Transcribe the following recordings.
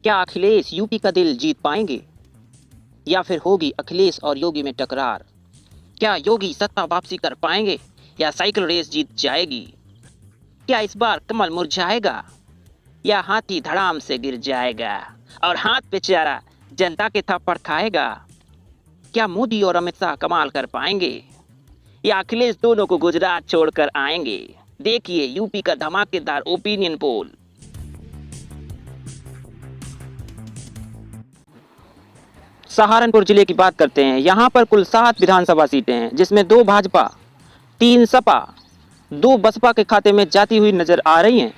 क्या अखिलेश यूपी का दिल जीत पाएंगे या फिर होगी अखिलेश और योगी में टकरार? क्या योगी सत्ता वापसी कर पाएंगे या साइकिल रेस जीत जाएगी? क्या इस बार कमल मुरझाएगा या हाथी धड़ाम से गिर जाएगा और हाथ पे चारा जनता के थप्पड़ खाएगा? क्या मोदी और अमित शाह कमाल कर पाएंगे या अखिलेश दोनों को गुजरात छोड़कर आएंगे? देखिए यूपी का धमाकेदार ओपिनियन पोल। सहारनपुर जिले की बात करते हैं। यहाँ पर कुल 7 विधानसभा सीटें हैं, जिसमें 2 भाजपा, 3 सपा, 2 बसपा के खाते में जाती हुई नजर आ रही हैं।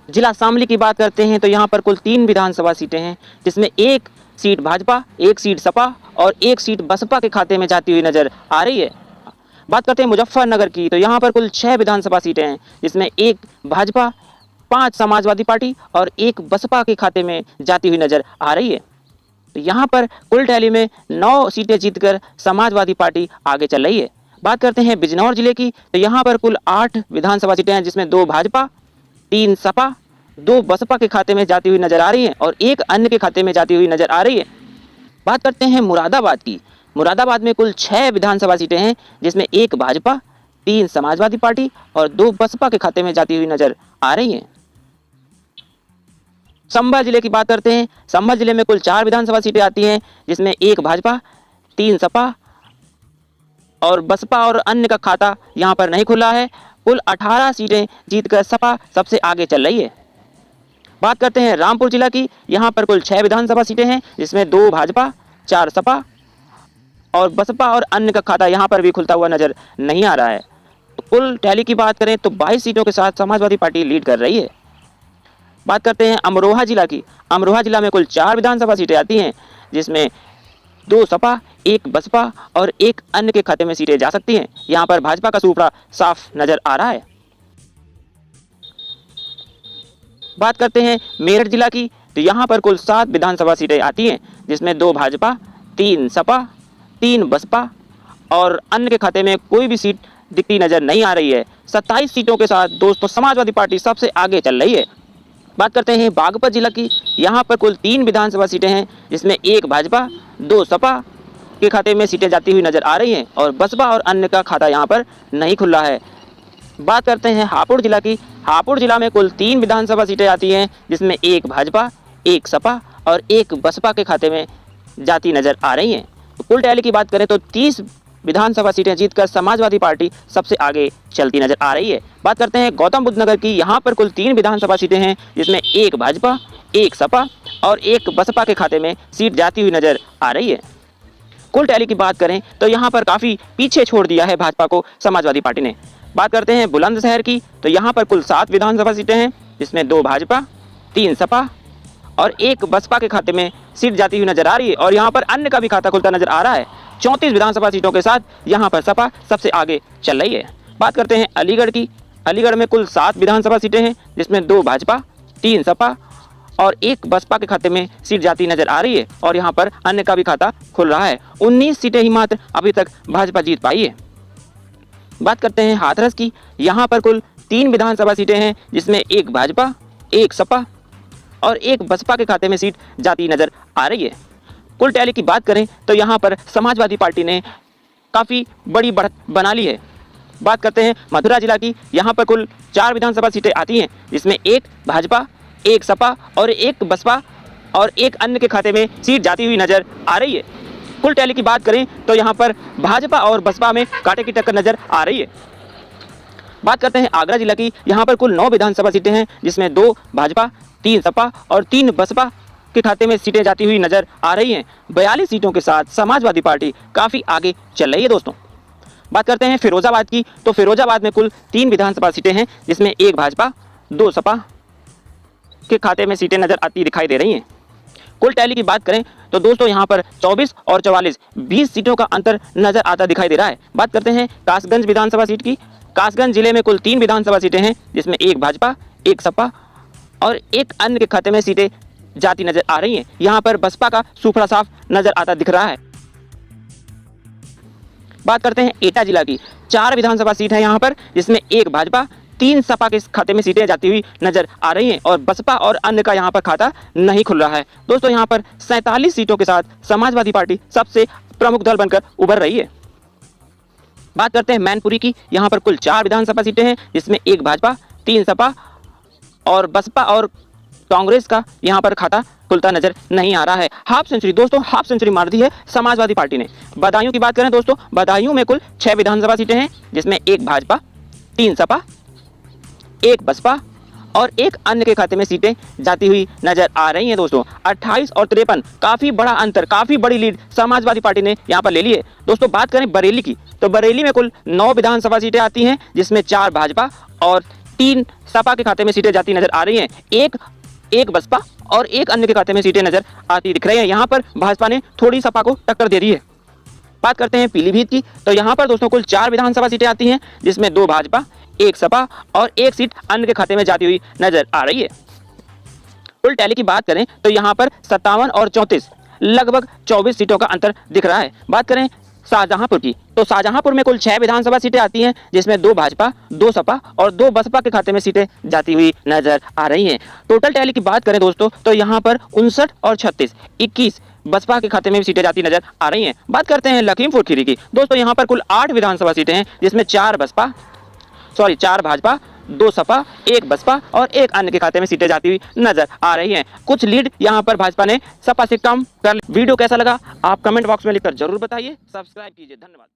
जिला शामली की बात करते हैं तो यहाँ पर कुल 3 विधानसभा सीटें हैं, जिसमें 1 सीट भाजपा, 1 सीट सपा और 1 सीट बसपा के खाते में जाती हुई नजर आ रही है। बात करते हैं मुजफ्फरनगर की तो यहाँ पर कुल 6 विधानसभा सीटें हैं, जिसमें 1 भाजपा, 5 समाजवादी पार्टी और 1 बसपा के खाते में जाती हुई नजर आ रही है। तो यहाँ पर कुल टैली में 9 सीटें जीतकर समाजवादी पार्टी आगे चल रही है। बात करते हैं बिजनौर जिले की तो यहाँ पर कुल 8 विधानसभा सीटें हैं, जिसमें 2 भाजपा, 3 सपा, 2 बसपा के खाते में जाती हुई नजर आ रही है और 1 अन्य के खाते में जाती हुई नजर आ रही है। बात करते हैं मुरादाबाद की। मुरादाबाद में कुल 6 विधानसभा सीटें हैं, जिसमें 1 भाजपा, 3 समाजवादी पार्टी और 2 बसपा के खाते में जाती हुई नजर आ रही हैं। संभल जिले की बात करते हैं। संभल जिले में कुल 4 विधानसभा सीटें आती हैं, जिसमें 1 भाजपा, 3 सपा और बसपा और अन्य का खाता यहां पर नहीं खुला है। कुल 18 सीटें जीतकर सपा सबसे आगे चल रही है। बात करते हैं रामपुर जिला की। यहां पर कुल 6 विधानसभा सीटें हैं, जिसमें 2 भाजपा, 4 सपा और बसपा और अन्य का खाता यहां पर भी खुलता हुआ नजर नहीं आ रहा है। तो कुल टैली की बात करें तो 22 सीटों के साथ समाजवादी पार्टी लीड कर रही है। बात करते हैं अमरोहा जिला की। अमरोहा जिला में कुल 4 विधानसभा सीटें आती हैं, जिसमें 2 सपा, 1 बसपा और 1 अन्य के खाते में सीटें जा सकती हैं। यहां पर भाजपा का सूपड़ा साफ नजर आ रहा है। बात करते हैं मेरठ जिला की तो यहां पर कुल 7 विधानसभा सीटें आती हैं, जिसमें 2 भाजपा, 3 सपा, 3 बसपा और अन्य के खाते में कोई भी सीट दिखती नजर नहीं आ रही है। 27 सीटों के साथ दोस्तों समाजवादी पार्टी सबसे आगे चल रही है। बात करते हैं बागपत जिला की। यहाँ पर कुल 3 विधानसभा सीटें हैं, जिसमें 1 भाजपा, 2 सपा के खाते में सीटें जाती हुई नजर आ रही हैं और बसपा और अन्य का खाता यहाँ पर नहीं खुला है। बात करते हैं हापुड़ जिला की। हापुड़ जिला में कुल 3 विधानसभा सीटें आती हैं, जिसमें 1 भाजपा, 1 सपा और 1 बसपा के खाते में जाती नजर आ रही हैं। तो कुल टैली की बात करें तो 30 विधानसभा सीटें जीतकर समाजवादी पार्टी सबसे आगे चलती नजर आ रही है। बात करते हैं गौतम बुद्ध नगर की। यहाँ पर कुल 3 विधानसभा सीटें हैं, जिसमें 1 भाजपा, 1 सपा और 1 बसपा के खाते में सीट जाती हुई नजर आ रही है। कुल टैली की बात करें तो यहाँ पर काफ़ी पीछे छोड़ दिया है भाजपा को समाजवादी पार्टी ने। बात करते हैं बुलंदशहर की तो यहाँ पर कुल 7 विधानसभा सीटें हैं, जिसमें 2 भाजपा, 3 सपा और 1 बसपा के खाते में सीट जाती हुई नजर आ रही है और यहाँ पर अन्य का भी खाता खुलता नजर आ रहा है। 34 विधानसभा सीटों के साथ यहाँ पर सपा सबसे आगे चल रही है। बात करते हैं अलीगढ़ की। अलीगढ़ में कुल 7 विधानसभा सीटें हैं, जिसमें 2 भाजपा, 3 सपा और 1 बसपा के खाते में सीट जाती नजर आ रही है और यहाँ पर अन्य का भी खाता खुल रहा है। 19 सीटें ही मात्र अभी तक भाजपा जीत पाई है। बात करते हैं हाथरस की। यहाँ पर कुल 3 विधानसभा सीटें हैं, जिसमें 1 भाजपा, 1 सपा और 1 बसपा के खाते में सीट जाती नजर आ रही है। कुल टैली की बात करें तो यहाँ पर समाजवादी पार्टी ने काफ़ी बड़ी बढ़त बना ली है। बात करते हैं मथुरा जिला की। यहाँ पर कुल 4 विधानसभा सीटें आती हैं, जिसमें 1 भाजपा, 1 सपा और 1 बसपा और 1 अन्य के खाते में सीट जाती हुई नजर आ रही है। कुल टैली की बात करें तो यहाँ पर भाजपा और बसपा में कांटे की टक्कर नजर आ रही है। बात करते हैं आगरा जिला की। यहाँ पर कुल 9 विधानसभा सीटें हैं, जिसमें 2 भाजपा, 3 सपा और 3 बसपा के खाते में सीटें जाती हुई नजर आ रही हैं। 42 सीटों के साथ समाजवादी पार्टी काफ़ी आगे चल रही है दोस्तों। बात करते हैं फिरोजाबाद की तो फिरोजाबाद में कुल 3 विधानसभा सीटें हैं, जिसमें 1 भाजपा, 2 सपा के खाते में सीटें नजर आती दिखाई दे रही हैं। कुल टैली की बात करें तो दोस्तों यहाँ पर 24 और 44 20 सीटों का अंतर नजर आता दिखाई दे रहा है। बात करते हैं कासगंज विधानसभा सीट की। कासगंज जिले में कुल 3 विधानसभा सीटें हैं, जिसमें 1 भाजपा, 1 सपा और 1 अन्य के खाते में सीटें जाती नजर आ रही हैं। यहाँ पर बसपा का सूपड़ा साफ नजर आता दिख रहा है। बात करते हैं एटा जिला की। 4 विधानसभा सीट है यहाँ पर, जिसमें 1 भाजपा, 3 सपा के खाते में सीटें जाती हुई नजर आ रही हैं और बसपा और अन्य का यहाँ पर खाता नहीं खुल रहा है। दोस्तों यहाँ पर 47 सीटों के साथ समाजवादी पार्टी सबसे प्रमुख दल बनकर उभर रही है। बात करते हैं मैनपुरी की। यहाँ पर कुल 4 विधानसभा सीटें हैं, जिसमें 1 भाजपा, 3 सपा और बसपा और कांग्रेस का यहाँ पर खाता खुलता नजर नहीं आ रहा है। हाफ सेंचुरी, दोस्तों हाफ सेंचुरी मार दी है समाजवादी पार्टी ने। बदायूं की बात करें दोस्तों, बदायूं में कुल 6 विधानसभा सीटें हैं, जिसमें 1 भाजपा, 3 सपा, 1 बसपा और 1 अन्य के खाते में सीटें जाती हुई नजर आ रही हैं। दोस्तों 28 और 53, काफी बड़ा अंतर, काफी बड़ी लीड समाजवादी पार्टी ने यहाँ पर ले ली है। दोस्तों बात करें बरेली की, तो बरेली में कुल 9 विधानसभा सीटें आती हैं, जिसमें 4 भाजपा और 3 सपा के खाते में सीटें जाती नजर आ रही हैं। एक बसपा और 1 अन्य के खाते में सीटें नजर आती दिख रही हैं। यहाँ पर भाजपा ने थोड़ी सपा को टक्कर दे दी है। बात करते हैं पीलीभीत की, तो यहाँ पर दोस्तों कुल 4 विधानसभा सीटें आती हैं, जिसमें 2 भाजपा, 1 सपा और 1 सीट अन्य के खाते में जाती हुई नजर आ रही है। कुल टैली की बात करें तो यहाँ पर 57 और 34, लगभग 24 सीटों का अंतर दिख रहा है। बात करें शाहजहांपुर की, तो शाहजहांपुर में कुल 6 विधानसभा सीटें आती हैं, जिसमें 2 भाजपा, 2 सपा और 2 बसपा के खाते में सीटें जाती हुई नजर आ रही हैं। टोटल टैली की बात करें दोस्तों, तो यहाँ पर 59 और 36, 21 बसपा के खाते में भी सीटें जाती नजर आ रही हैं। बात करते हैं लखीमपुर खीरी की, दोस्तों यहाँ पर कुल 8 विधानसभा सीटें हैं, जिसमें 4 भाजपा, 2 सपा, 1 बसपा और 1 अन्य के खाते में सीटें जाती हुई नजर आ रही हैं। कुछ लीड यहाँ पर भाजपा ने सपा से कम कर। वीडियो कैसा लगा आप कमेंट बॉक्स में लिखकर जरूर बताइए। सब्सक्राइब कीजिए। धन्यवाद।